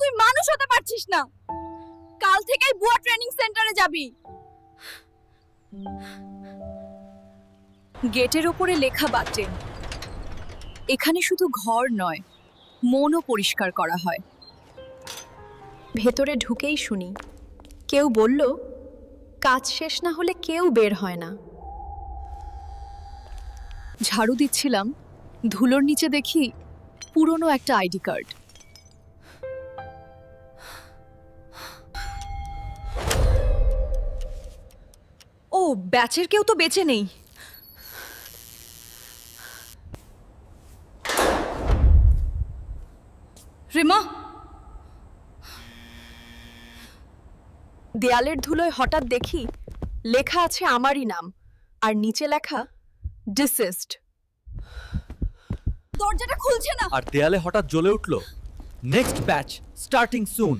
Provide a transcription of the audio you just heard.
তুই মানুষ হতে পারছিস না। কাল থেকেই বুয়া ট্রেনিং সেন্টারে যাবি। গেটের উপরে লেখা বাটে, এখানে শুধু ঘর নয়, মনও পরিষ্কার করা হয়। ভেতরে ঢুকেই শুনি কেউ বলল, কাজ শেষ না হলে কেউ বের হয় না। ঝাড়ু দিচ্ছিলাম, ধুলোর নিচে দেখি পুরনো একটা আইডি কার্ড। ও, ব্যাচের কেউ তো বেঁচে নেই। রিমা, দেয়ালের ধুলোয় হঠাৎ দেখি লেখা আছে আমারই নাম, আর নিচে লেখা ডিসিস্ট। দরজাটা খুলছে না। আর দেয়ালে হঠাৎ জ্বলে উঠল, নেক্সট ব্যাচ স্টার্টিং সুন।